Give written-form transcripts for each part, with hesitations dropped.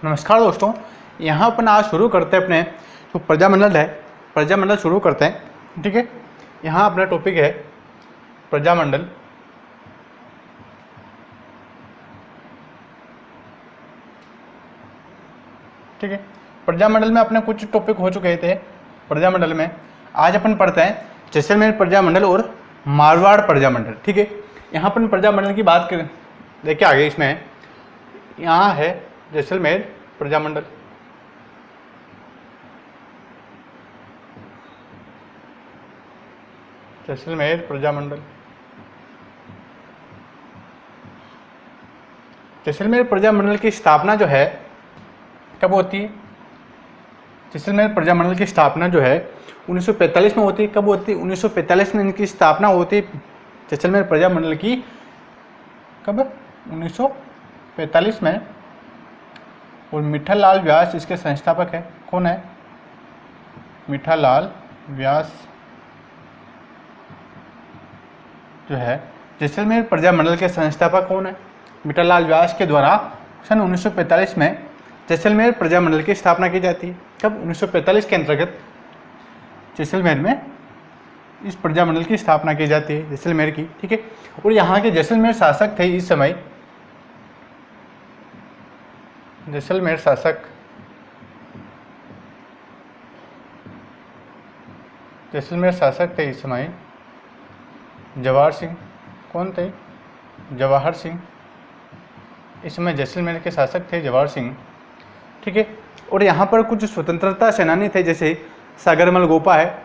नमस्कार दोस्तों, यहाँ अपन आज शुरू करते हैं अपने जो प्रजामंडल है, प्रजामंडल शुरू करते हैं। ठीक है, यहाँ अपना टॉपिक है प्रजामंडल। ठीक है, प्रजामंडल में अपने कुछ टॉपिक हो चुके थे। प्रजामंडल में आज अपन पढ़ते हैं जैसलमेर प्रजामंडल और मारवाड़ प्रजामंडल। ठीक है, यहाँ अपन प्रजामंडल की बात कर देखिए आगे। इसमें यहाँ है जैसलमेर प्रजामंडल। जैसलमेर प्रजामंडल, जैसलमेर प्रजामंडल की स्थापना जो है कब होती है? जैसलमेर प्रजामंडल की स्थापना जो है 1945 में होती है। कब होती है? 1945 में इनकी स्थापना होती है जैसलमेर प्रजामंडल की। कब? 1945 में। और मिठालाल व्यास इसके संस्थापक है। कौन है? मिठालाल व्यास जो है जैसलमेर प्रजामंडल के संस्थापक कौन है? मिठालाल व्यास के द्वारा सन 1945 में जैसलमेर प्रजामंडल की स्थापना की जाती है। कब? 1945 के अंतर्गत जैसलमेर में इस प्रजामंडल की स्थापना की जाती है, जैसलमेर की। ठीक है, और यहाँ के जैसलमेर शासक थे इस समय, जैसलमेर शासक थे इस समय जवाहर सिंह। कौन थे? जवाहर सिंह। इस समय जैसलमेर के शासक थे जवाहर सिंह। ठीक है, और यहाँ पर कुछ स्वतंत्रता सेनानी थे, जैसे सागरमल गोपा है,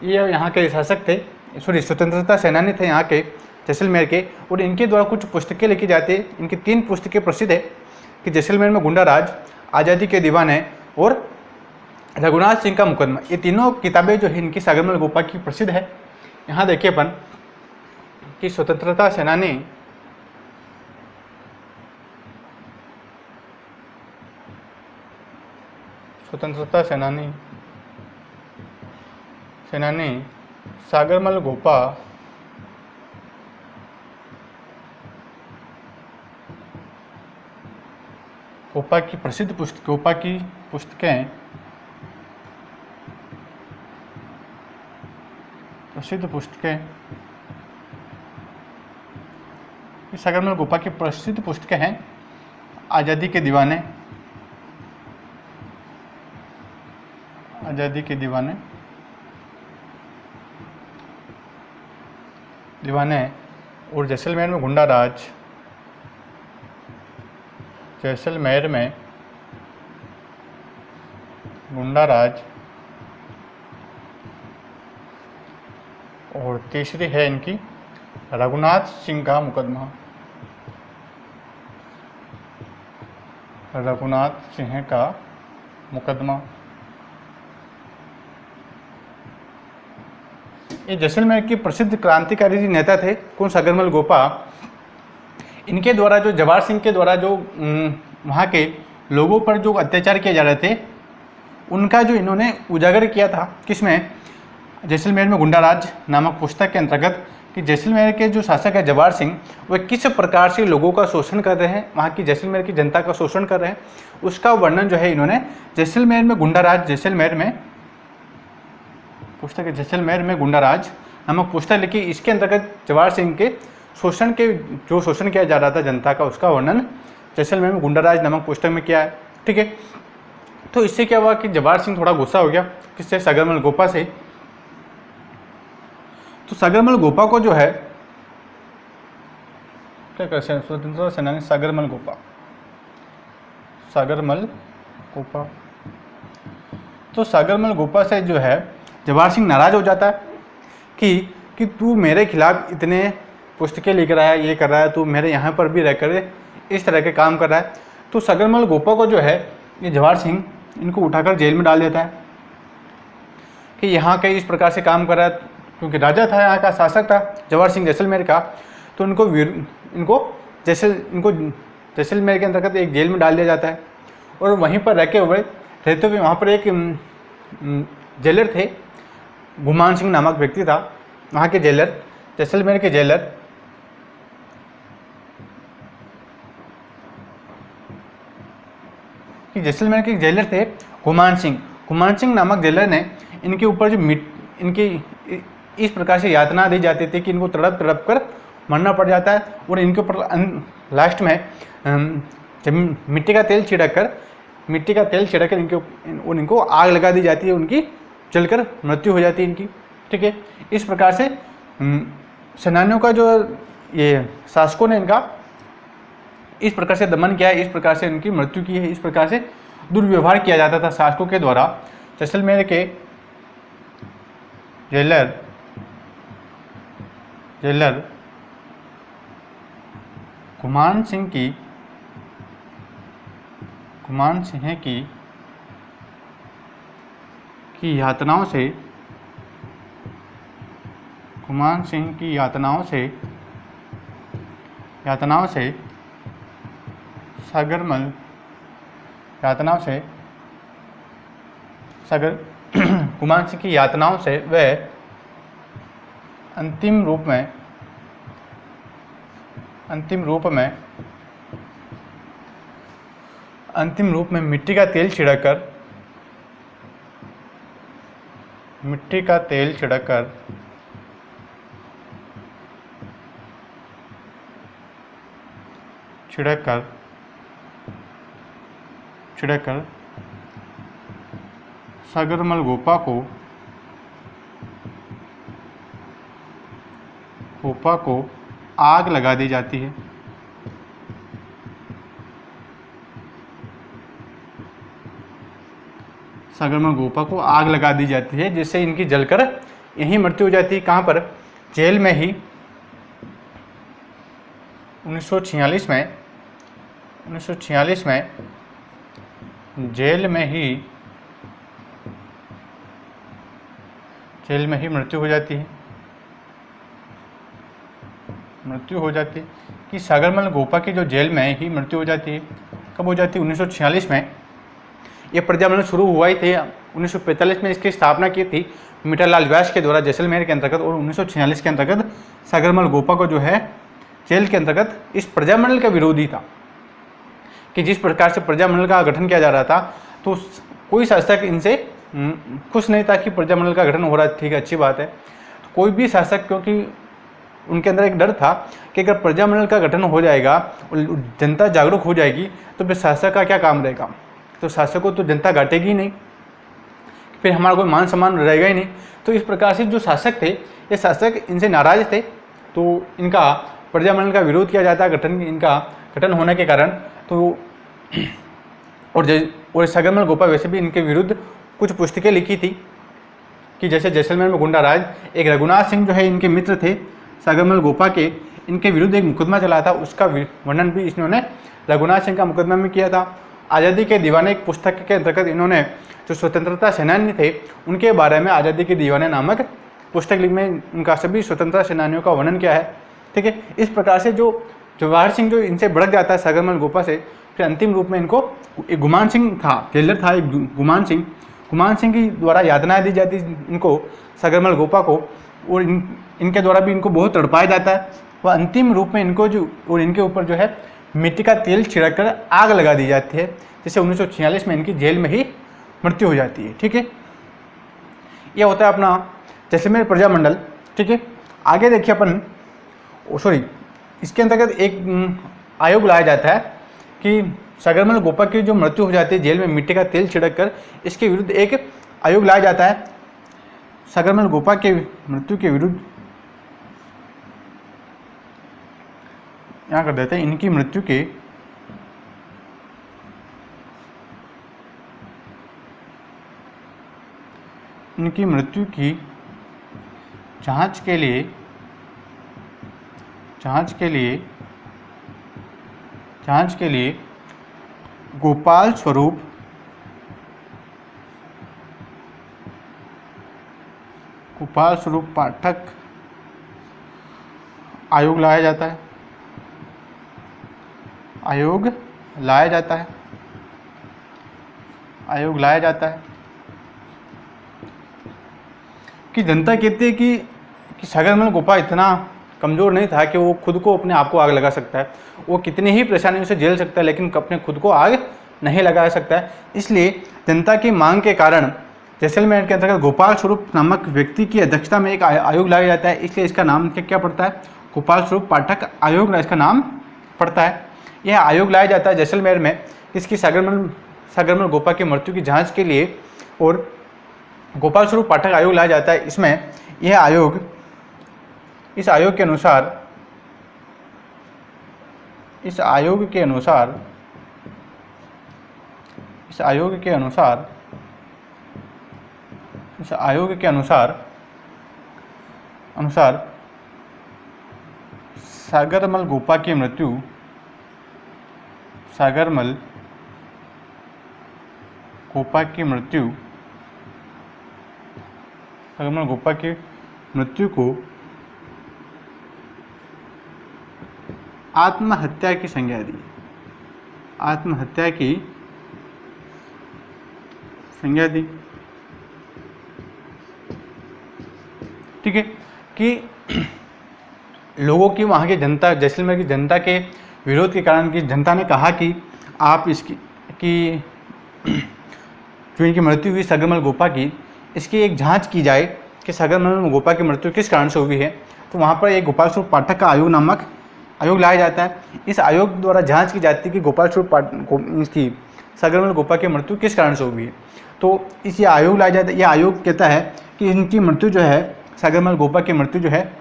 ये यहाँ के शासक थे, स्वतंत्रता सेनानी थे यहाँ के जैसलमेर के। और इनके द्वारा कुछ पुस्तकें लिखी जाती है। इनकी 3 पुस्तकें प्रसिद्ध है कि जैसलमेर में गुंडा राज, आज़ादी के दीवाने और रघुनाथ सिंह का मुकदमा। ये तीनों किताबें जो है इनकी सागरमल गोपा की प्रसिद्ध है। यहाँ देखिए अपन कि स्वतंत्रता सेनानी सागरमल गोपा की प्रसिद्ध पुस्तकें सागरमल गोपा की प्रसिद्ध पुस्तकें हैं आज़ादी के दीवाने और जैसलमेर में गुंडा राज, जैसलमेर में गुंडा राज, और तीसरी है इनकी रघुनाथ सिंह का मुकदमा। रघुनाथ सिंह का मुकदमा। ये जैसलमेर के प्रसिद्ध क्रांतिकारी नेता थे। कौन? सागरमल गोपा। इनके द्वारा जो जवाहर सिंह के द्वारा जो वहाँ के लोगों पर जो अत्याचार किए जा रहे थे, उनका जो इन्होंने उजागर किया था किसमें? जैसलमेर में गुंडा राज नामक पुस्तक के अंतर्गत, कि जैसलमेर के जो शासक है जवाहर सिंह, वे किस प्रकार से लोगों का शोषण कर रहे हैं, वहाँ की जैसलमेर की जनता का शोषण कर रहे हैं, उसका वर्णन जो है इन्होंने जैसलमेर में गुंडा राज, जैसलमेर में गुंडा राज नामक पुस्तक लिखी। इसके अंतर्गत जवाहर सिंह के शोषण किया जा रहा था जनता का, उसका वर्णन जैसलमेर में गुंडा राज नामक पुस्तक में किया है। ठीक है, तो इससे क्या हुआ कि जवाहर सिंह थोड़ा गुस्सा हो गया, किससे? सागरमल गोपा से। तो सागरमल गोपा को जो है क्या कर सकते हैं? स्वतंत्रता सेनानी सागरमल गोपा। तो सागरमल गोपा से जो है जवाहर सिंह नाराज हो जाता है कि तू मेरे खिलाफ इतने पुस्तकें लिख रहा है, ये कर रहा है, तू मेरे यहाँ पर भी रहकर इस तरह के काम कर रहा है। तो सागरमल गोपा को जो है ये जवाहर सिंह इनको उठाकर जेल में डाल देता है कि यहाँ के इस प्रकार से काम कर रहा है। क्योंकि राजा था, यहाँ का शासक था जवाहर सिंह जैसलमेर का, तो इनको जैसलमेर के अंतर्गत एक जेल में डाल दिया जाता है। और वहीं पर रहते हुए वहाँ पर एक जेलर थे, गुमान सिंह नामक व्यक्ति था, वहाँ के जेलर, जैसलमेर के जेलर। कि जैसलमेर के जेलर थे गुमान सिंह नामक जेलर ने इनके ऊपर जो इनकी इस प्रकार से यातना दी जाती थी कि इनको तड़प तड़प कर मरना पड़ जाता है, और इनके ऊपर लास्ट में जब मिट्टी का तेल छिड़क कर इनको आग लगा दी जाती है, उनकी जलकर मृत्यु हो जाती है इनकी। ठीक है, इस प्रकार से सेनानियों का जो ये शासकों ने इनका इस प्रकार से दमन किया है, इस प्रकार से इनकी मृत्यु की है, इस प्रकार से दुर्व्यवहार किया जाता था शासकों के द्वारा। जैसलमेर के जेलर गुमान सिंह की यातनाओं से गुमान सिंह की यातनाओं से वह अंतिम रूप में मिट्टी का तेल छिड़क कर सागरमल गोपा को आग लगा दी जाती है। सागरमल गोपा को आग लगा दी जाती है, जिससे इनकी जलकर यहीं मृत्यु हो जाती है। कहाँ पर? जेल में ही 1946 में जेल में ही मृत्यु हो जाती है। कि सागरमल गोपा की जो जेल में ही मृत्यु हो जाती है। कब हो जाती है? 1946 में। ये प्रजामंडल शुरू हुआ ही थे। 1945 में इसकी स्थापना की थी मीठालाल व्यास के द्वारा जैसलमेर के अंतर्गत, और 1946 के अंतर्गत सागरमल गोपा को जो है जेल के अंतर्गत इस प्रजामंडल का विरोधी था कि जिस प्रकार से प्रजामंडल का गठन किया जा रहा था, तो कोई शासक इनसे खुश नहीं था कि प्रजामंडल का गठन हो रहा है। ठीक है, अच्छी बात है। तो कोई भी शासक, क्योंकि उनके अंदर एक डर था कि अगर प्रजामंडल का गठन हो जाएगा और जनता जागरूक हो जाएगी तो फिर शासक का क्या काम रहेगा। तो शासक को तो जनता गाटेगी ही नहीं, फिर हमारा कोई मान सम्मान रहेगा ही नहीं। तो इस प्रकार से जो शासक थे, ये शासक इनसे नाराज थे, तो इनका प्रजामंडल का विरोध किया जाता है इनका गठन होने के कारण। तो और सागरमल गोपा वैसे भी इनके विरुद्ध कुछ पुस्तकें लिखी थी कि जैसे जैसलमेर में गुंडा राज, एक रघुनाथ सिंह जो है इनके मित्र थे सागरमल गोपा के, इनके विरुद्ध एक मुकदमा चला था, उसका वर्णन भी इन्होंने रघुनाथ सिंह का मुकदमा में किया था। आज़ादी के दीवाने एक पुस्तक के अंतर्गत इन्होंने जो स्वतंत्रता सेनानी थे उनके बारे में आज़ादी के दीवाने नामक पुस्तक में उनका सभी स्वतंत्रता सेनानियों का वर्णन किया है। ठीक है, इस प्रकार से जो जवाहर सिंह जो इनसे भड़क जाता है सागरमल गोपा से, फिर अंतिम रूप में इनको एक गुमान सिंह था, जेलर था एक गुमान सिंह की द्वारा यातनाएं दी जाती इनको सागरमल गोपा को, और इनके द्वारा भी इनको बहुत तड़पाया जाता है। वह अंतिम रूप में इनको इनके ऊपर जो है मिट्टी का तेल छिड़क कर आग लगा दी जाती है, जिससे 1946 में इनकी जेल में ही मृत्यु हो जाती है। ठीक है, यह होता है अपना जैसलमेर प्रजामंडल। ठीक है, आगे देखिए अपन इसके अंतर्गत एक आयोग लाया जाता है कि सागरमल गोपा की जो मृत्यु हो जाती है जेल में मिट्टी का तेल छिड़क कर, इसके विरुद्ध एक आयोग लाया जाता है। सागरमल गोपा के मृत्यु के विरुद्ध यहाँ कर देते हैं, इनकी मृत्यु की जांच के लिए गोपाल स्वरूप पाठक आयोग लाया जाता है कि जनता कहती है कि सागरमल गोपा इतना कमज़ोर नहीं था कि वो खुद को अपने आप को आग लगा सकता है। वो कितनी ही परेशानियों से झेल सकता है, लेकिन अपने खुद को आग नहीं लगा सकता है। इसलिए जनता की मांग के कारण जैसलमेर के अंतर्गत गोपाल स्वरूप नामक व्यक्ति की अध्यक्षता में एक आयोग लाया जाता है। इसलिए इसका नाम क्या पड़ता है, गोपाल स्वरूप पाठक आयोग इसका नाम पड़ता है। यह आयोग लाया जाता है जैसलमेर में इसकी सागरमल गोपा की मृत्यु की जांच के लिए, और गोपाल स्वरूप पाठक आयोग लाया जाता है। इसमें यह आयोग, इस आयोग के अनुसार इस आयोग के अनुसार सागरमल गोपा की मृत्यु को आत्महत्या की संज्ञा दी, ठीक है, कि लोगों की, वहाँ की जनता, जैसलमेर की जनता के विरोध के कारण, की जनता ने कहा कि आप जो इनकी मृत्यु हुई सागरमल गोपा की, इसकी एक जांच की जाए कि सागरमल गोपा की मृत्यु किस कारण से हुई है। तो वहाँ पर एक गोपाल स्वरूप पाठक का आयोग नामक आयोग लाया जाता है। इस आयोग द्वारा जांच की जाती है कि गोपाल स्वरूप इसकी सागरमल गोपा की मृत्यु किस कारण से हुई है। तो इस ये आयोग लाया जाता है। यह आयोग कहता है कि इनकी मृत्यु जो है, सागरमल गोपा की मृत्यु जो है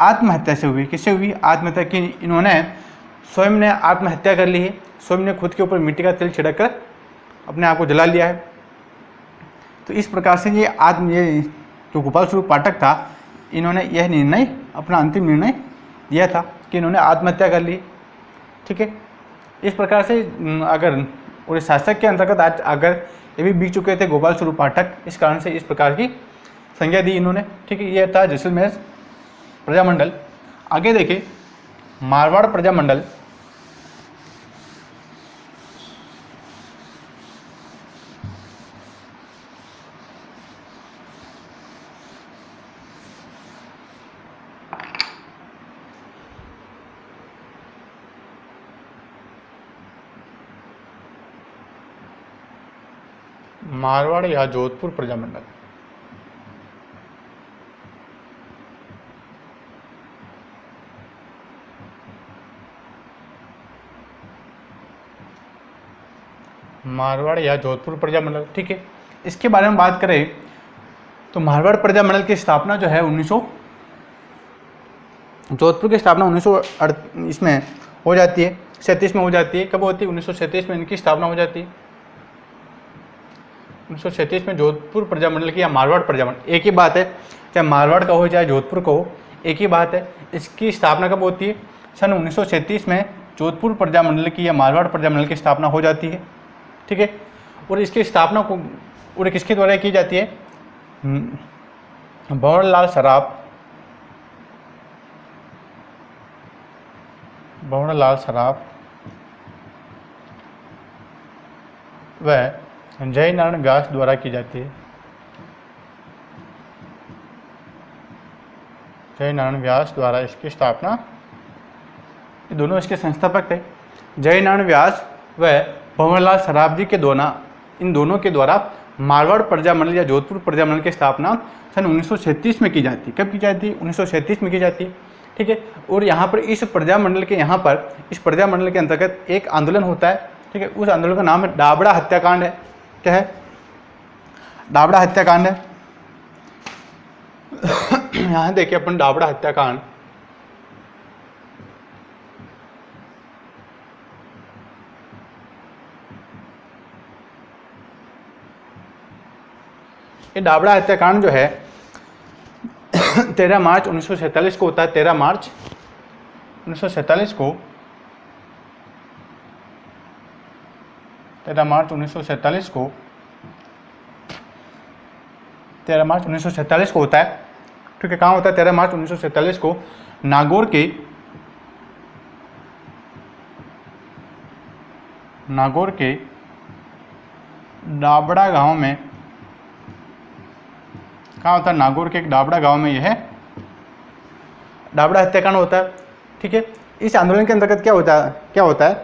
आत्महत्या से हुई। किससे हुई? आत्महत्या की। इन्होंने स्वयं ने आत्महत्या कर ली है, स्वयं ने खुद के ऊपर मिट्टी का तेल छिड़क कर अपने आप को जला लिया है। तो इस प्रकार से ये जो गोपाल स्वरूप पाठक था, इन्होंने यह निर्णय, अपना अंतिम निर्णय दिया था कि इन्होंने आत्महत्या कर ली। ठीक है, इस प्रकार से अगर और शासक के अंतर्गत आज अगर ये भी बिक चुके थे गोपाल स्वरूप पाठक, इस कारण से इस प्रकार की संज्ञा दी इन्होंने। ठीक है, यह था जैसलमेर प्रजामंडल। आगे देखें मारवाड़ प्रजामंडल। मारवाड़ या जोधपुर प्रजामंडल। मारवाड़ या जोधपुर प्रजामंडल। ठीक है, इसके बारे में बात करें तो मारवाड़ प्रजामंडल की स्थापना जो है जोधपुर की स्थापना 1938 इसमें हो जाती है, 37 में हो जाती है। कब होती है? 1937 में इनकी स्थापना हो जाती है। 1937 में जोधपुर प्रजामंडल की या मारवाड़ प्रजामंडल, एक ही बात है, चाहे मारवाड़ का हो चाहे जोधपुर का हो, एक ही बात है। इसकी स्थापना कब होती है? सन 1937 में जोधपुर प्रजामंडल की या मारवाड़ प्रजामंडल की स्थापना हो जाती है। ठीक है, और इसकी स्थापना को और किसके द्वारा की जाती है? भंवरलाल सराफ व जय नारायण व्यास द्वारा की जाती है। जय नारायण व्यास द्वारा इसकी स्थापना, ये दोनों इसके संस्थापक थे। जय नारायण व्यास व भंवरलाल सराफ जी के इन दोनों के द्वारा मारवाड़ प्रजामंडल या जोधपुर प्रजामंडल की स्थापना सन 1937 में की जाती है। कब की जाती है? 1937 में की जाती है। ठीक है, और यहाँ पर इस प्रजामंडल के अंतर्गत एक आंदोलन होता है। ठीक है, उस आंदोलन का नाम है डाबड़ा हत्याकांड है। क्या है? डाबड़ा हत्याकांड है। यहाँ देखिए अपन डाबड़ा हत्याकांड। ये डाबड़ा हत्याकांड जो है 13 मार्च 1947 को होता है। 13 मार्च 1947 को 13 मार्च 1947 को होता है। ठीक है, कहाँ होता है? 13 मार्च 1947 को नागौर के डाबड़ा गांव में, कहाँ होता है? नागौर के एक डाबड़ा गांव में यह डाबड़ा हत्याकांड होता है। ठीक है, इस आंदोलन के अंतर्गत क्या होता है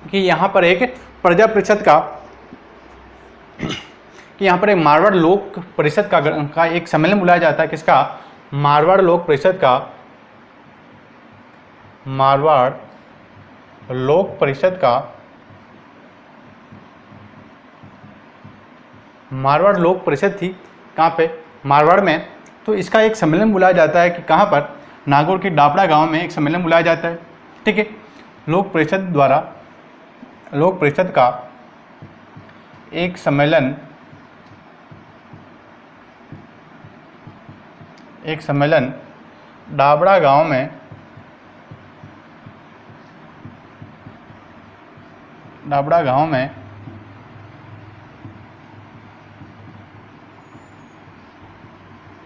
कि यहाँ पर एक प्रजा परिषद का, कि यहाँ पर एक मारवाड़ लोक परिषद का एक सम्मेलन बुलाया जाता है। किसका? मारवाड़ लोक परिषद का, मारवाड़ लोक परिषद का, मारवाड़ लोक परिषद थी कहाँ पे? मारवाड़ में। तो इसका एक सम्मेलन बुलाया जाता है कि कहाँ पर? नागौर के डाबड़ा गांव में एक सम्मेलन बुलाया जाता है। ठीक है, लोक परिषद द्वारा, लोक परिषद का एक सम्मेलन, एक सम्मेलन डाबड़ा गांव में, डाबड़ा गांव में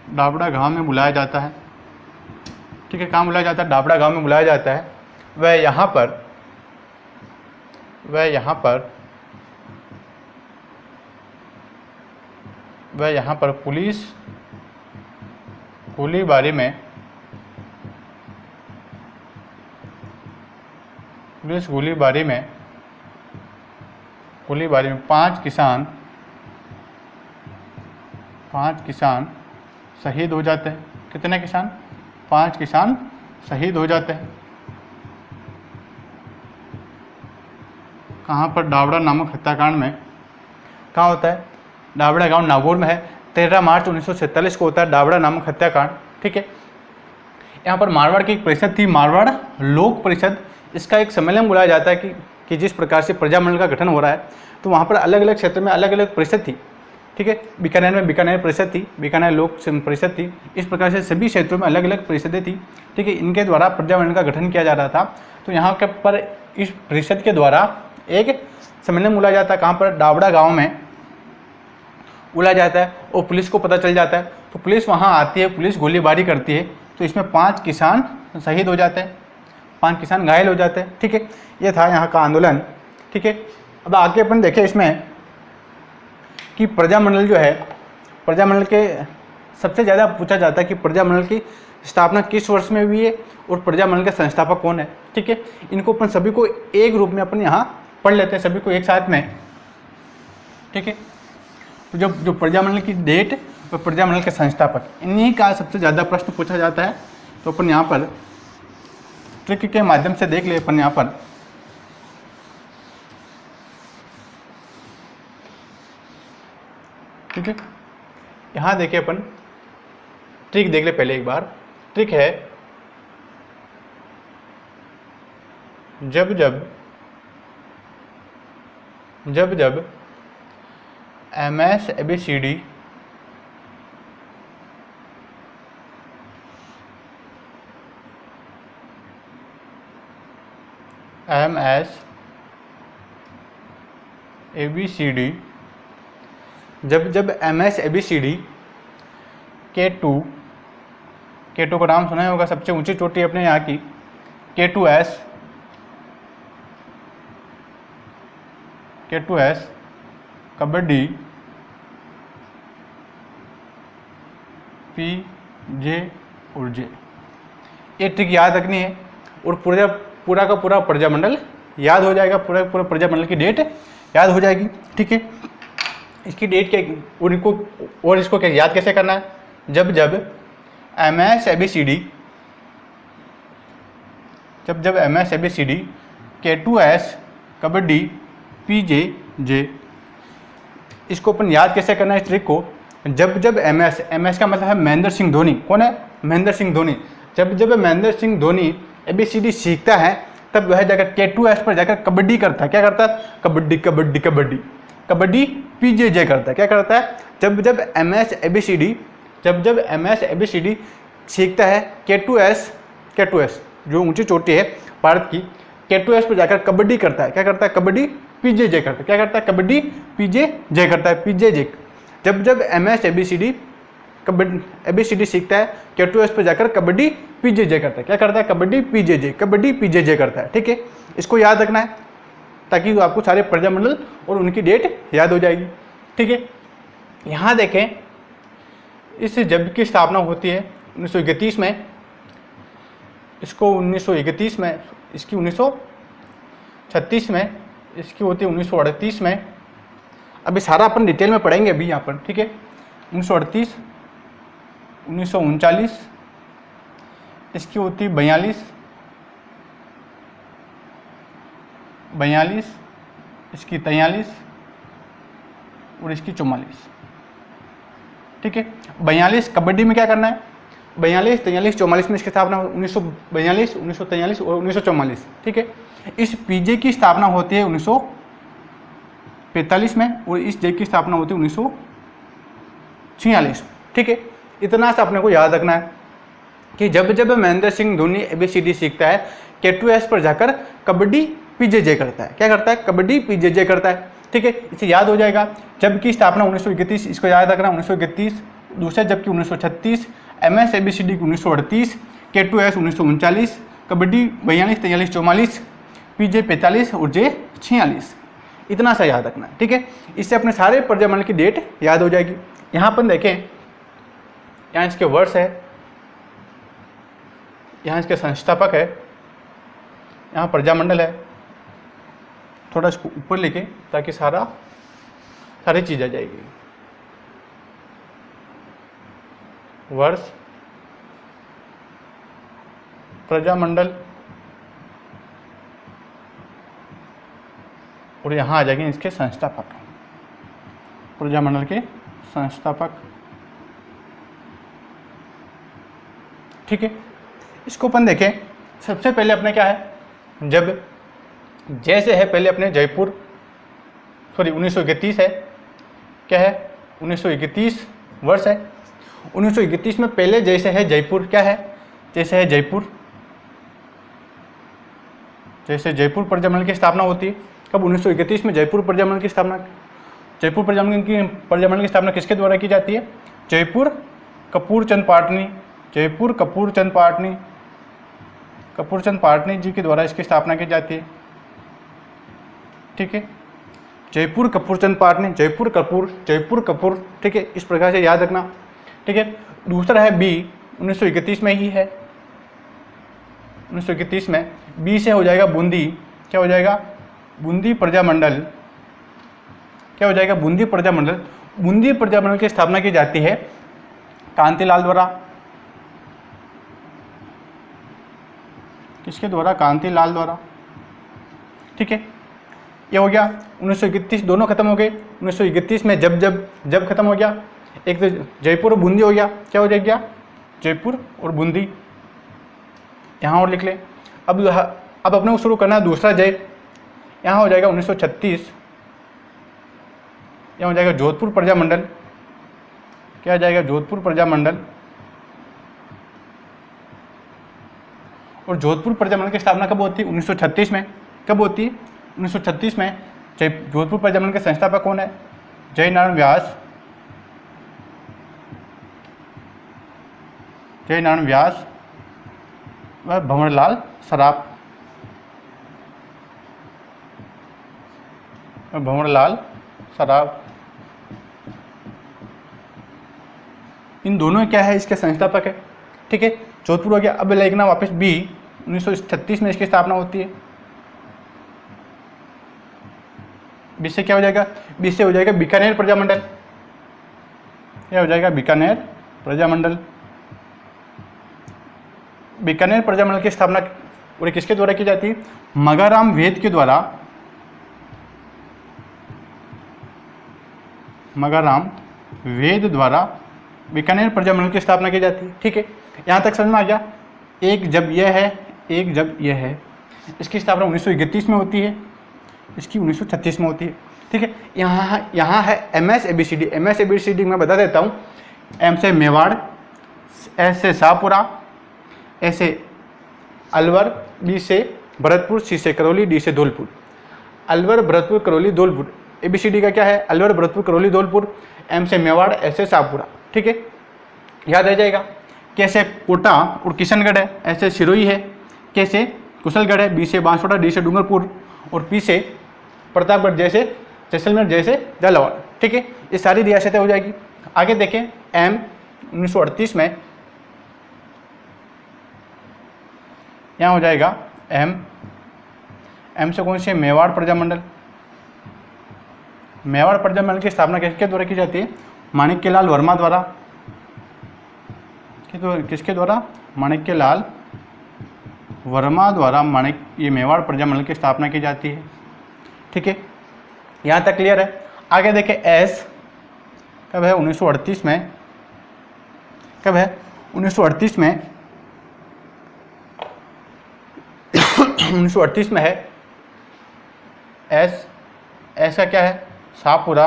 डाबड़ा गांव में बुलाया जाता है। ठीक है, कहाँ बुलाया जाता है? डाबड़ा गांव में बुलाया जाता है। वह यहाँ पर पुलिस गोलीबारी में, पुलिस गोलीबारी में 5 किसान शहीद हो जाते हैं। कितने किसान? 5 किसान शहीद हो जाते हैं। कहाँ पर? डाबड़ा नामक हत्याकांड में। कहाँ होता है? डाबड़ा गांव नागौर में है। 13 मार्च 1947 को होता है डाबड़ा नामक हत्याकांड। ठीक है, यहाँ पर मारवाड़ की एक परिषद थी, मारवाड़ लोक परिषद। इसका एक सम्मेलन बुलाया जाता है कि जिस प्रकार से प्रजामंडल का गठन हो रहा है, तो वहाँ पर अलग अलग क्षेत्र में अलग अलग परिषद थी। ठीक है, बीकानेर में बीकानेर परिषद थी, बीकानेर लोक परिषद थी। इस प्रकार से सभी क्षेत्रों में अलग अलग परिषदें थी। ठीक है, इनके द्वारा प्रजामंडल का गठन किया जा रहा था। तो यहाँ के पर इस परिषद के द्वारा एक सम्मेलन बुलाया जाता है। कहाँ पर? डाबड़ा गाँव में बुलाया जाता है और पुलिस को पता चल जाता है। तो पुलिस वहाँ आती है, पुलिस गोलीबारी करती है। तो इसमें 5 किसान शहीद हो जाते हैं, 5 किसान घायल हो जाते हैं। ठीक है, ये था यहाँ का आंदोलन। ठीक है, अब आगे अपन देखें इसमें कि प्रजामंडल जो है, प्रजामंडल के सबसे ज़्यादा पूछा जाता है कि प्रजामंडल की स्थापना किस वर्ष में हुई है और प्रजामंडल के संस्थापक कौन है। ठीक है, इनको अपन सभी को एक रूप में अपन यहाँ पढ़ लेते हैं, सभी को एक साथ में। ठीक है, तो जो प्रजामंडल की डेट और प्रजामंडल के संस्थापक, इन्हीं का सबसे ज़्यादा प्रश्न पूछा जाता है। तो अपन यहाँ पर ट्रिक के माध्यम से देख ले। अपन यहाँ पर ठीक है, यहाँ देखिए अपन ट्रिक देख ले पहले एक बार। ट्रिक है, जब जब MS ABCD जब MS ABCD K2 का नाम सुना होगा, सबसे ऊंची चोटी अपने यहाँ की, K2S कबड्डी PJ और J, ये ट्रिक याद रखनी है और पूरा का पूरा प्रजामंडल याद हो जाएगा, पूरा प्रजामंडल की डेट याद हो जाएगी। ठीक है, इसकी डेट क्या और इसको क्या याद कैसे करना है? जब MS ABCD K2S kabaddi PJ, इसको अपन याद कैसे करना है इस ट्रिक को? जब MS का मतलब है महेंद्र सिंह धोनी। कौन है? महेंद्र सिंह धोनी। जब महेंद्र सिंह धोनी ABCD सीखता है, तब वह जाकर K2S पर जाकर कबड्डी करता है। क्या करता है? कबड्डी PJ करता है। क्या करता है? जब MS ABCD सीखता है K2S जो ऊंची चोटी है भारत की, K2S पर जाकर कबड्डी करता है। क्या करता है? कबड्डी PJ करता है। क्या करता है? कबड्डी PJ करता है। PJ जब MS ABCD सीखता है, K2S पर जाकर कबड्डी PJ करता है। क्या करता है? कबड्डी PJ करता है। ठीक है, इसको याद रखना है ताकि आपको सारे प्रजामंडल और उनकी डेट याद हो जाएगी। ठीक है, यहाँ देखें, इस जब की स्थापना होती है 1931 में, इसको 1931 में, इसकी 1936 में, इसकी होती है 1938 में। अभी सारा अपन डिटेल में पढ़ेंगे अभी यहाँ पर, ठीक है। 1938, 1939, इसकी होती है 42, इसकी 43 और इसकी 44, ठीक है। 42 कबड्डी में क्या करना है, 42, 43, 44 में इसकी स्थापना 1942, 1943 और 1944, ठीक है। इस पीजे की स्थापना होती है 1945 में और इस जे की स्थापना होती है 1946, ठीक है। इतना सा अपने को याद रखना है कि जब जब महेंद्र सिंह धोनी ABCD सीखता है, K2S पर जाकर कबड्डी PJJ करता है। क्या करता है, कबड्डी PJJ करता है, ठीक है। इसे याद हो जाएगा। जब की स्थापना 1931, इसको याद रखना 1931, दूसरा जबकि 1936, MS ABCD 1938, K2S 1939, kabaddi 42, 43, 44, PJ 45 और J 46। इतना सा याद रखना है, ठीक है। इससे अपने सारे प्रजामंडल की डेट याद हो जाएगी। यहाँ पर देखें, यहाँ इसके वर्ष है, यहाँ इसके संस्थापक है, यहाँ प्रजामंडल है। थोड़ा इसको ऊपर लेके ताकि सारी चीज़ आ जाएगी। वर्ष, प्रजामंडल और यहाँ आ जाएंगे इसके संस्थापक, प्रजामंडल के संस्थापक, ठीक है। इसको अपन देखें। सबसे पहले अपने क्या है, जब जैसे है पहले अपने जयपुर, 1931 है, क्या है 1931 वर्ष है। 1931 में पहले जैसे है जयपुर, क्या है, जैसे है जयपुर, जैसे जयपुर प्रजामंडल की स्थापना होती है। कब, 1931 में जयपुर प्रजामंडल की स्थापना। जयपुर प्रजामंडल की स्थापना किसके द्वारा की जाती है, जयपुर कपूर चंद पाटनी, जयपुर कपूर चंद पाटनी जी के द्वारा इसकी स्थापना की जाती है, ठीक है। जयपुर कपूर चंद पाटनी, जयपुर कपूर, ठीक है। इस प्रकार से याद रखना, ठीक है। दूसरा है बी, 1931 में ही है, 1931 में बी से हो जाएगा बूंदी। क्या हो जाएगा, बूंदी प्रजामंडल। क्या हो जाएगा, बूंदी प्रजामंडल। बूंदी प्रजामंडल की स्थापना की जाती है कांतिलाल द्वारा। किसके द्वारा, कांतिलाल द्वारा, ठीक है। ये हो गया 1931, दोनों खत्म हो गए। 1931 में जब खत्म हो गया, एक तो जयपुर और बूंदी हो गया। क्या हो जाएगा, जयपुर और बूंदी, यहाँ और लिख ले। अब अपने को शुरू करना है दूसरा जय। यहाँ हो जाएगा 1936, यहाँ हो जाएगा जोधपुर प्रजामंडल। क्या हो जाएगा, जोधपुर प्रजामंडल। और जोधपुर प्रजामंडल की स्थापना कब होती है, 1936 में। कब होती है, 1936 में। जोधपुर प्रजामंडल के संस्थापक कौन है, जयनारायण व्यास व भंवरलाल सराफ। इन दोनों क्या है, इसके संस्थापक है, ठीक है। जोधपुर हो गया। अब लिखना वापस बी, 1936 में इसकी स्थापना होती है। बी से क्या हो जाएगा, बी से हो जाएगा बीकानेर प्रजामंडल। क्या हो जाएगा, बीकानेर प्रजामंडल। बीकानेर प्रजामंडल की स्थापना और किसके द्वारा की जाती है, मगाराम वेद के द्वारा। मगाराम वेद द्वारा बीकानेर प्रजामंडल की स्थापना की जाती है, ठीक है। यहाँ तक समझ में आ गया। एक जब यह है, एक जब यह है। इसकी स्थापना 1931 में होती है, इसकी 1936 में होती है, ठीक है। यहाँ है MS ABCD। MS ABCD मैं बता देता हूँ। M से मेवाड़, S से शाहपुरा, A से अलवर, B से भरतपुर, C से करौली, D से धौलपुर। अलवर, भरतपुर, करौली, धौलपुर। ABCD का क्या है, अलवर, भरतपुर, करौली, धौलपुर। M से मेवाड़, S से शाहपुरा, ठीक है। याद रह जाएगा। कैसे कोटा और किशनगढ़ है, ऐसे सिरोही है, कैसे कुशलगढ़ है, B से बांसवाड़ा, D से डूंगरपुर और P से प्रतापगढ़, जैसे जैसलमेर, जैसे झालावाड़, ठीक है। ये सारी रियासतें हो जाएगी। आगे देखें, M 1938 में यहाँ हो जाएगा M से कौन से, मेवाड़ प्रजामंडल। मेवाड़ प्रजा मंडल की स्थापना किसके द्वारा की जाती है? माणिक्यलाल वर्मा द्वारा। किसके द्वारा? माणिक्यलाल वर्मा द्वारा ये मेवाड़ प्रजा मंडल की स्थापना की जाती है। ठीक है, यहाँ तक क्लियर है। आगे देखें, एस कब है? 1938 में। कब है? 1938 में 1938 में है। एस का क्या है? शाहपुरा।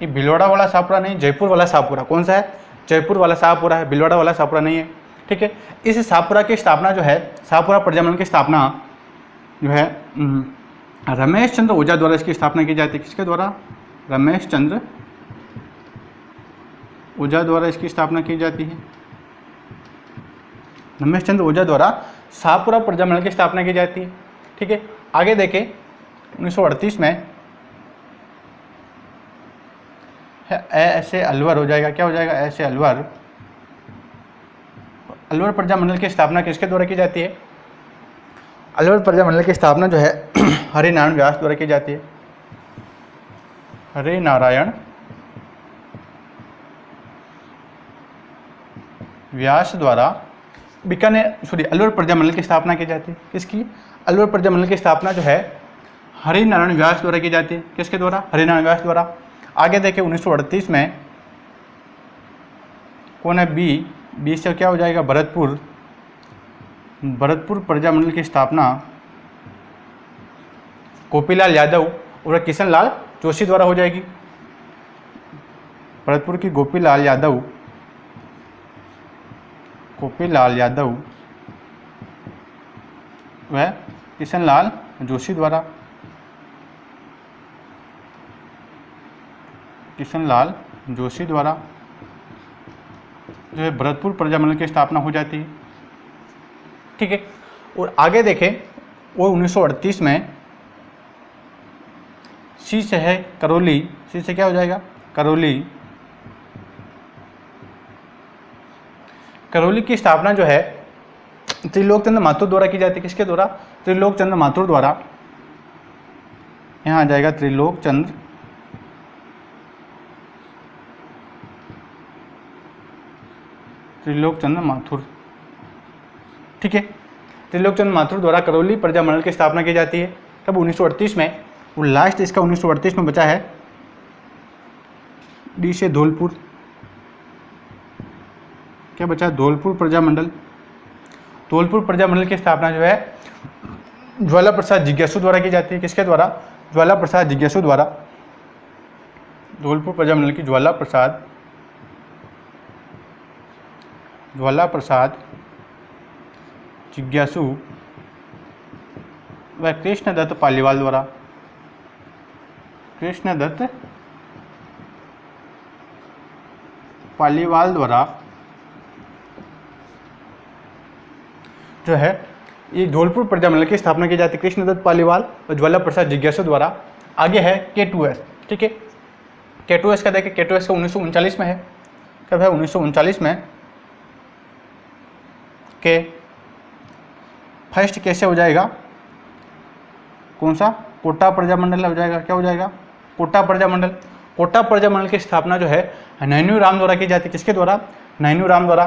ये भिलवाड़ा वाला शाहपुरा नहीं, जयपुर वाला शाहपुरा। कौन सा है? जयपुर वाला शाहपुरा है, भिलवाड़ा वाला शाहपुरा नहीं है। ठीक है, इस शाहपुरा की स्थापना जो है, शाहपुरा प्रजा मंडल की स्थापना जो है रमेश चंद्र ओझा द्वारा इसकी स्थापना की जाती है। किसके द्वारा? रमेश चंद्र ओझा द्वारा इसकी स्थापना की जाती है। रमेश चंद्र ओझा द्वारा शाहपुरा प्रजा मंडल की स्थापना की जाती है। ठीक है, आगे देखें, 1938 में ऐसे अलवर हो जाएगा। क्या हो जाएगा? ऐसे अलवर प्रजा मंडल की स्थापना किसके द्वारा की जाती है? अलवर प्रजा मंडल की स्थापना जो है हरि नारायण व्यास द्वारा की जाती है। हरि नारायण व्यास द्वारा अलवर प्रजा मंडल की स्थापना की जाती है। किसकी? अलवर प्रजा मंडल की स्थापना जो है हरि नारायण व्यास द्वारा की जाती है। किसके द्वारा? हरि नारायण व्यास द्वारा। आगे देखें, 1938 में कौन है? बी से क्या हो जाएगा? भरतपुर प्रजा मंडल की स्थापना गोपीलाल यादव और किशनलाल जोशी द्वारा हो जाएगी। भरतपुर की गोपीलाल यादव वह किशनलाल जोशी द्वारा जो है भरतपुर प्रजा मंडल की स्थापना हो जाती है। ठीक है, और आगे देखें, वो 1938 में सी से है करौली। सी से क्या हो जाएगा? करौली की स्थापना जो है त्रिलोक चंद्र माथुर द्वारा की जाती है। किसके द्वारा? त्रिलोक चंद्र माथुर द्वारा। यहाँ आ जाएगा त्रिलोक चंद्र माथुर। ठीक है, त्रिलोक चंद्र माथुर द्वारा करौली प्रजा मंडल की स्थापना की जाती है। कब? 1938 में। और लास्ट इसका 1938 में बचा है डी से धौलपुर। क्या बचा? धौलपुर प्रजा मंडल की स्थापना जो है ज्वाला प्रसाद जिज्ञासु द्वारा की जाती है। किसके द्वारा? ज्वाला प्रसाद जिज्ञासु द्वारा। धौलपुर प्रजा मंडल की ज्वाला प्रसाद जिज्ञासु व कृष्णदत्त पालीवाल द्वारा। जो है ये धौलपुर प्रजा मंडल की स्थापना की जाती है, कृष्णदत्त पालीवाल और ज्वाला प्रसाद जिज्ञासु द्वारा। आगे है K2S। ठीक है, K2S का देखें, K2S का 1939 में है। कब है? 1939 में। के फर्स्ट कैसे हो जाएगा? कौन सा? कोटा प्रजा मंडल हो जाएगा। क्या हो जाएगा? कोटा प्रजा मंडल की स्थापना जो है नैनू राम द्वारा की जाती है। किसके द्वारा? नैनू राम द्वारा।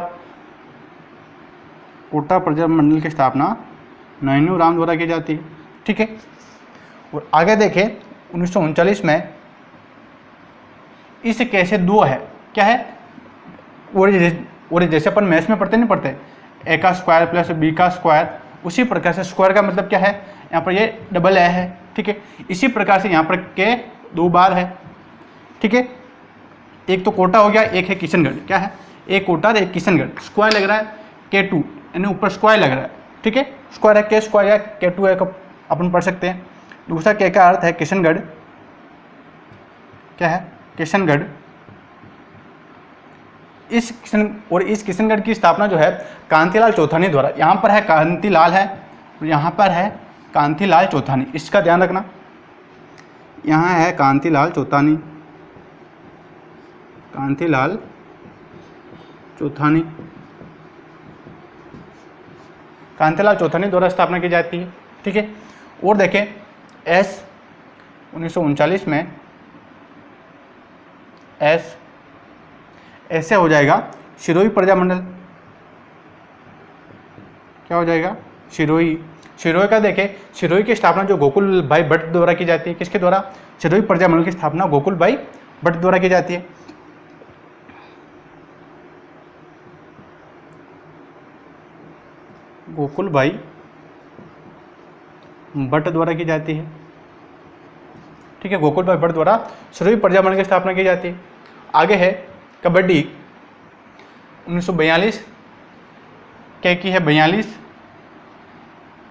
कोटा प्रजा मंडल की स्थापना नैनू राम द्वारा की जाती है। ठीक है, और आगे देखें, 1939 में इस कैसे दो है। क्या है? और जैसे अपन मैथ्स में पढ़ते नहीं पढ़ते, ए का स्क्वायर प्लस बी का स्क्वायर, उसी प्रकार से स्क्वायर का मतलब क्या है? यहाँ पर ये डबल ए है। ठीक है, इसी प्रकार से यहाँ पर के 2 बार है। ठीक है, एक तो कोटा हो गया, एक है किशनगढ़। क्या है? एक कोटा और एक किशनगढ़। स्क्वायर लग रहा है K2, यानी ऊपर स्क्वायर लग रहा है। ठीक है, स्क्वायर है के स्क्वायर या K2 है, अपन पढ़ सकते हैं। दूसरा के का अर्थ है किशनगढ़। क्या है? किशनगढ़। इस किशनगढ़ की स्थापना जो है कांतिलाल चौथानी द्वारा। यहाँ पर है कांतिलाल है और यहाँ पर है कांतिलाल चौथानी। इसका ध्यान रखना, यहाँ है कांतिलाल चौथानी द्वारा स्थापना की जाती है। ठीक है, और देखें 1939 में ऐसे हो जाएगा सिरोही प्रजामंडल। क्या हो जाएगा? सिरोही। सिरोही का देखें, सिरोही की स्थापना जो गोकुल भाई भट्ट द्वारा की जाती है, किसके द्वारा? सिरोही प्रजामंडल की स्थापना गोकुल भाई भट्ट द्वारा की जाती है। गोकुल भाई भट्ट द्वारा की जाती है। ठीक है, गोकुल भाई भट्ट द्वारा सिरोही प्रजामंडल की स्थापना की जाती है। आगे है कबड्डी, 1942 के की है 42,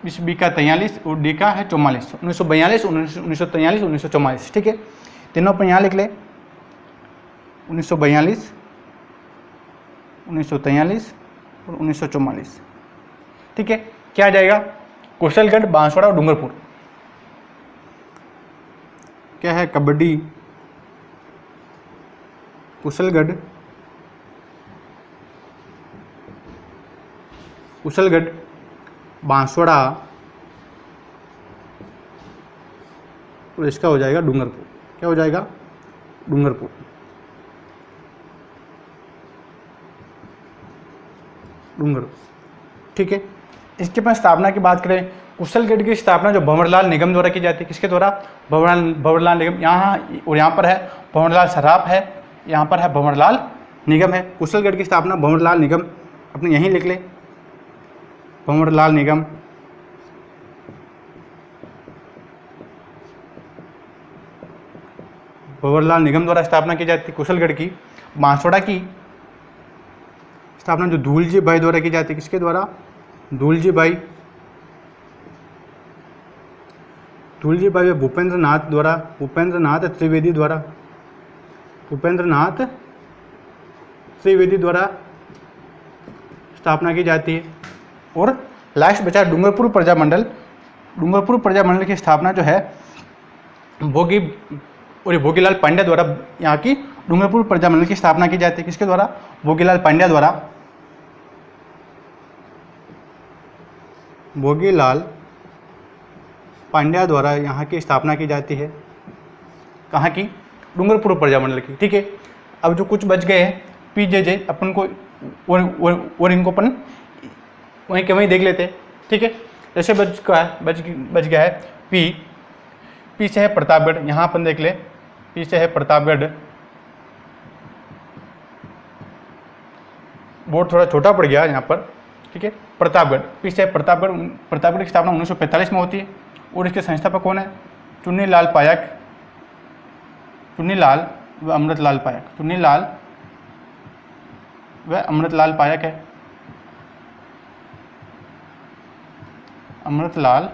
इस बी का 43 और डी का है 44। 1942, 1943, 1944। ठीक है, तीनों पर यहाँ लिख ले, 1942, 1943 और 1944। ठीक है, क्या आ जाएगा? कुशलगढ़, बांसवाड़ा और डूंगरपुर। क्या है? कबड्डी, कुशलगढ़, बांसवाड़ा और इसका हो जाएगा डूंगरपुर। क्या हो जाएगा? डूंगरपुर। ठीक है, इसके बाद स्थापना की बात करें, कुशलगढ़ की स्थापना जो भंवरलाल निगम द्वारा की जाती है, किसके द्वारा? भंवरलाल निगम। यहाँ और यहाँ पर है भंवरलाल सराफ है, यहाँ पर है भंवरलाल निगम है। कुशलगढ़ की स्थापना भंवरलाल निगम, अपने यहीं लिख ले, भंवरलाल निगम। भंवरलाल निगम द्वारा स्थापना की जाती है कुशलगढ़ की। बांसवाड़ा की स्थापना जो धूलजी भाई द्वारा की जाती है, किसके द्वारा? धूलजी भाई भूपेंद्र नाथ द्वारा, भूपेंद्र नाथ त्रिवेदी द्वारा स्थापना की जाती है। और लास्ट बचा डूंगरपुर प्रजामंडल। डूंगरपुर प्रजामंडल की स्थापना जो है भोगीलाल पांड्या द्वारा यहाँ की डूंगरपुर प्रजामंडल की स्थापना की जाती है, किसके द्वारा? भोगीलाल पांड्या द्वारा। भोगीलाल पांड्या द्वारा यहाँ की स्थापना की जाती है। कहाँ की? डूंगरपुर प्रजामंडल की। ठीक है, अब जो कुछ बच गए हैं पीजेजे, अपन को और इनको अपन वहीं के वहीं देख लेते हैं। ठीक है, जैसे बच गया है पी से है प्रतापगढ़। यहाँ अपन देख ले, पी से है प्रतापगढ़। बोर्ड थोड़ा छोटा पड़ गया यहाँ पर। ठीक है, प्रतापगढ़, पी से प्रतापगढ़ की स्थापना 1945 में होती है। और इसके संस्थापक कौन है? चुन्नीलाल पायक, चुन्नीलाल व अमृतलाल पायक। चुन्नीलाल व अमृतलाल पायक है। अमृतलाल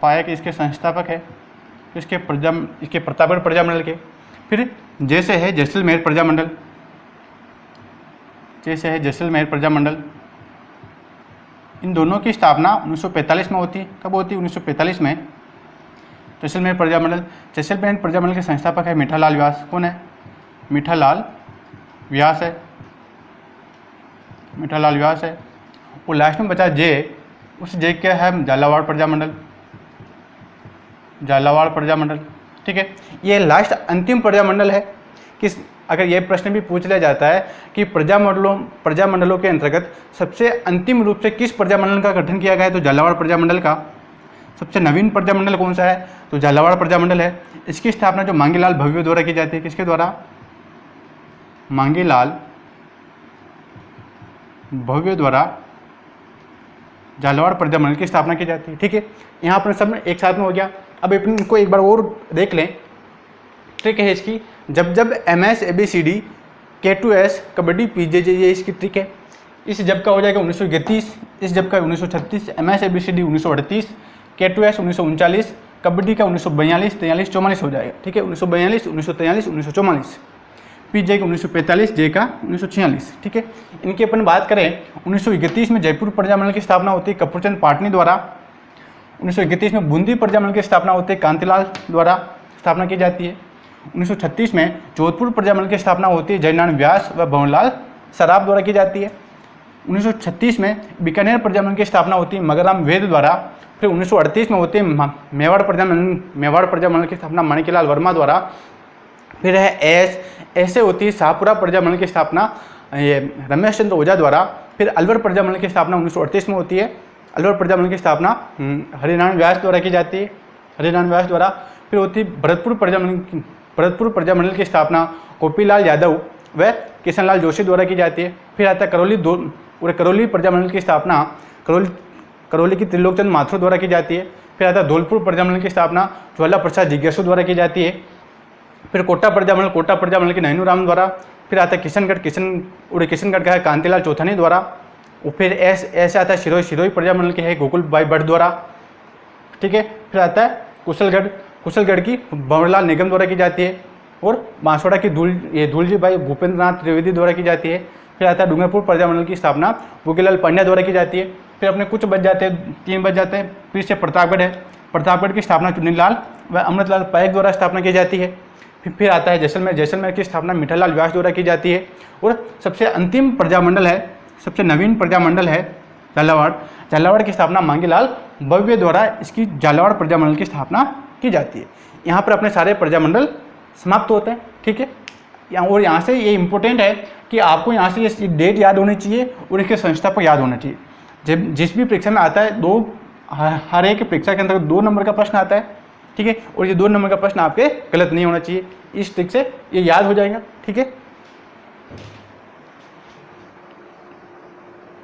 पायक इसके संस्थापक है। इसके प्रतापगढ़ प्रजामंडल के। फिर जैसे है जैसलमेर प्रजामंडल, इन दोनों की स्थापना 1945 में होती है। कब होती है? 1945 में। जैसलमेर प्रजामंडल के संस्थापक है मीठालाल व्यास। कौन है? मीठालाल व्यास है। और लास्ट में बचा जे, उस जे क्या है? झालावाड़ प्रजामंडल। ठीक है, ये लास्ट अंतिम प्रजामंडल है। किस, अगर ये प्रश्न भी पूछ लिया जाता है कि प्रजामंडलों के अंतर्गत सबसे अंतिम रूप से किस प्रजामंडल का गठन किया गया है, तो झालावाड़ प्रजामंडल का। सबसे नवीन प्रजामंडल कौन सा है? तो झालावाड़ प्रजामंडल है। इसकी स्थापना जो मांगीलाल भव्य द्वारा की जाती है, किसके द्वारा? मांगीलाल भव्य द्वारा झालावाड़ प्रजामंडल की स्थापना की जाती है। ठीक है, यहाँ पर सब एक साथ में हो गया। अब अपन इनको एक बार और देख लें। ट्रिक है इसकी, जब MS ABCD K2S kabaddi PJJ, ये इसकी ट्रिक है। इस जब का हो जाएगा 1931, इस जब का 1936, MS ABCD 1938, K2S 1939, कबड्डी का 1942, 43, 44 हो जाएगा। ठीक है, 1942, 1943, 1944। PJ का 1945, J का 1946। ठीक है, इनकी अपन बात करें 1931 में जयपुर प्रजामंडल की स्थापना होती है कपूरचंद पाटनी द्वारा। 1931 में बूंदी प्रजामंडल की स्थापना होती है कांतिलाल द्वारा स्थापना की जाती है। 1936 में जोधपुर प्रजामंडल की स्थापना होती है जयनारायण व्यास व भंवरलाल सराफ द्वारा की जाती है। 1936 में बीकानेर प्रजामंडल की स्थापना होती है मगराम वेद द्वारा। फिर 1938 में होती है मेवाड़ प्रजामंडल की स्थापना माणिक्यलाल वर्मा द्वारा। फिर है ऐसे होती है शाहपुरा प्रजामंडल की स्थापना ये रमेश चंद्र ओझा द्वारा। फिर अलवर प्रजामंडल की स्थापना 1938 में होती है। अलवर प्रजामंडल की स्थापना हरिनारायण व्यास द्वारा की जाती है, हरिनारायण व्यास द्वारा। फिर होती है भरतपुर प्रजामंडल की स्थापना गोपीलाल यादव व किशनलाल जोशी द्वारा की जाती है। फिर आता है करौली प्रजामंडल की स्थापना करौली की त्रिलोकचंद माथुर द्वारा की जाती है। फिर आता है धौलपुर प्रजामंडल की स्थापना ज्वाला प्रसाद जिज्ञासु द्वारा की जाती है। फिर कोटा प्रजामंडल की नैनू राम द्वारा। फिर आता है किशनगढ़ का है कांतिलाल चौथानी द्वारा। और फिर ऐसे आता है सिरोही प्रजामंडल के है गोकुल भाई भट्ट द्वारा, ठीक है। फिर आता है कुशलगढ़ की भंवरलाल निगम द्वारा की जाती है। और बांसवाड़ा की धूलजी भाई भूपेंद्र नाथ त्रिवेदी द्वारा की जाती है। फिर आता है डूंगरपुर प्रजामंडल की स्थापना भोगीलाल पांड्या द्वारा की जाती है। फिर अपने कुछ बच जाते हैं, 3 बच जाते हैं। फिर से प्रतापगढ़ है, प्रतापगढ़ की स्थापना चुन्नीलाल व अमृतलाल पायक द्वारा स्थापना की जाती है। फिर आता है जैसलमेर की स्थापना मिठालाल व्यास द्वारा की जाती है। और सबसे अंतिम प्रजामंडल है, सबसे नवीन प्रजामंडल है झालावाड़ की स्थापना मांगीलाल भव्य द्वारा इसकी झालावाड़ प्रजामंडल की स्थापना की जाती है। यहाँ पर अपने सारे प्रजामंडल समाप्त होते हैं, ठीक है। और यहाँ से ये इंपॉर्टेंट है कि आपको यहाँ से ये डेट याद होनी चाहिए और इसके संस्थापक याद होना चाहिए। जब जिस भी परीक्षा में आता है हर एक परीक्षा के अंदर 2 नंबर का प्रश्न आता है, ठीक है। और ये 2 नंबर का प्रश्न आपके गलत नहीं होना चाहिए, इस ट्रिक से ये याद हो जाएगा, ठीक है।